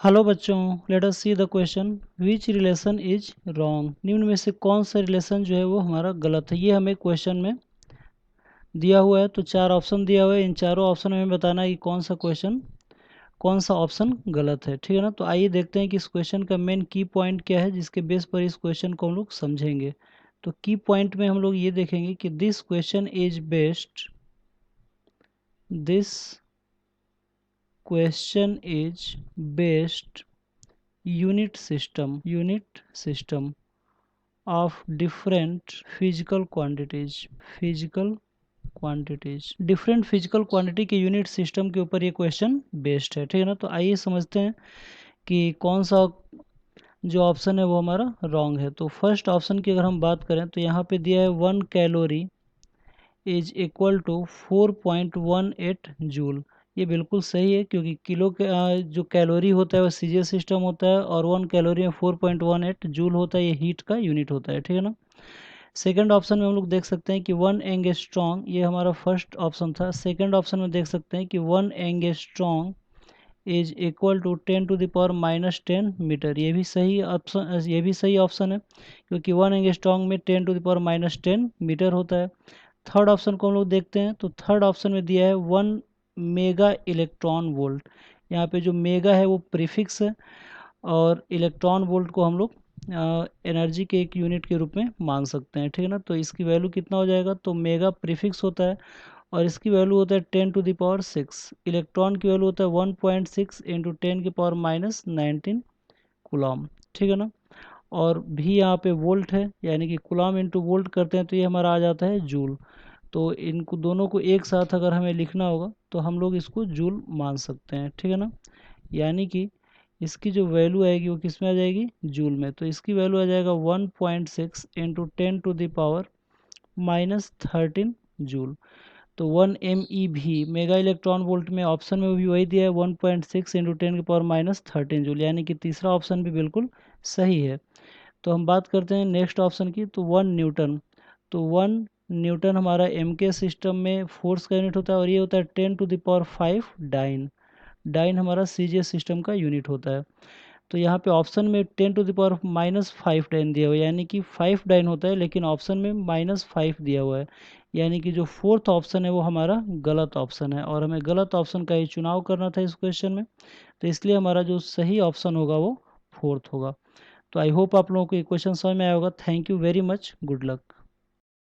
Hello बच्चों, let us see the question which relation is wrong. निम्न में से कौन सा रिलेशन जो है वो हमारा गलत है, ये हमें क्वेश्चन में दिया हुआ है। तो चार ऑप्शन दिया हुआ है, इन चारों ऑप्शन में हमें बताना है कि कौन सा ऑप्शन गलत है। ठीक है ना। तो आइए देखते हैं कि इस क्वेश्चन का मेन की पॉइंट क्या है, जिसके बेस पर इस क्वेश्चन को हम लोग समझेंगे। तो की पॉइंट में हम लोग ये देखेंगे कि this question is based unit system of different physical quantity के यूनिट सिस्टम के ऊपर ये क्वेश्चन बेस्ड है। ठीक है ना। तो आइए समझते हैं कि कौन सा जो ऑप्शन है वो हमारा रॉन्ग है। तो फर्स्ट ऑप्शन की अगर हम बात करें तो यहाँ पे दिया है 1 calorie is equal to 4.18 joule. ये बिल्कुल सही है, क्योंकि किलो के जो कैलोरी होता है वो सीजीएस सिस्टम होता है, और 1 कैलोरी में 4.18 जूल होता है, ये हीट का यूनिट होता है। ठीक है ना। सेकंड ऑप्शन में हम लोग देख सकते हैं कि 1 एंगस्ट्रॉन्ग, ये हमारा फर्स्ट ऑप्शन था। सेकंड ऑप्शन में देख सकते हैं कि 1 angstrom is equal to 10⁻⁻10 metre. ये भी सही ऑप्शन है, क्योंकि 1 एंगस्ट्रॉन्ग में 10⁻⁻10 मीटर होता है। थर्ड ऑप्शन को हम लोग देखते हैं, तो थर्ड ऑप्शन में दिया है 1 मेगा इलेक्ट्रॉन वोल्ट। यहाँ पे जो मेगा है वो प्रीफिक्स है, और इलेक्ट्रॉन वोल्ट को हम लोग एनर्जी के एक यूनिट के रूप में मान सकते हैं। ठीक है ना। तो इसकी वैल्यू कितना हो जाएगा, तो मेगा प्रीफिक्स होता है और इसकी वैल्यू होता है 10⁻6। इलेक्ट्रॉन की वैल्यू होता है 1.6 इंटू 10⁻⁻19 कूलम। ठीक है ना। और भी यहाँ पे वोल्ट है, यानी कि कूलम इंटू वोल्ट करते हैं तो ये हमारा आ जाता है जूल। तो इनको दोनों को एक साथ अगर हमें लिखना होगा तो हम लोग इसको जूल मान सकते हैं। ठीक है ना। यानी कि इसकी जो वैल्यू आएगी वो किस में आ जाएगी, जूल में। तो इसकी वैल्यू आ जाएगा 1.6 इंटू 10⁻⁻13 जूल। तो 1 MeV मेगा इलेक्ट्रॉन वोल्ट में ऑप्शन में भी वही दिया है, 1.6 इंटू 10⁻⁻13 जूल, यानी कि तीसरा ऑप्शन भी बिल्कुल सही है। तो हम बात करते हैं नेक्स्ट ऑप्शन की। तो 1 न्यूटन, तो 1 न्यूटन हमारा एम के सिस्टम में फोर्स का यूनिट होता है, और ये होता है 10⁵ डाइन। डाइन हमारा सीजीएस सिस्टम का यूनिट होता है। तो यहाँ पे ऑप्शन में 10⁻⁻5 डाइन दिया हुआ है, यानी कि 5 डाइन होता है, लेकिन ऑप्शन में -5 दिया हुआ है, यानी कि जो फोर्थ ऑप्शन है वो हमारा गलत ऑप्शन है, और हमें गलत ऑप्शन का ही चुनाव करना था इस क्वेश्चन में। तो इसलिए हमारा जो सही ऑप्शन होगा वो फोर्थ होगा। तो आई होप आप लोगों को ये क्वेश्चन समझ में आया होगा। Thank you very much, good luck.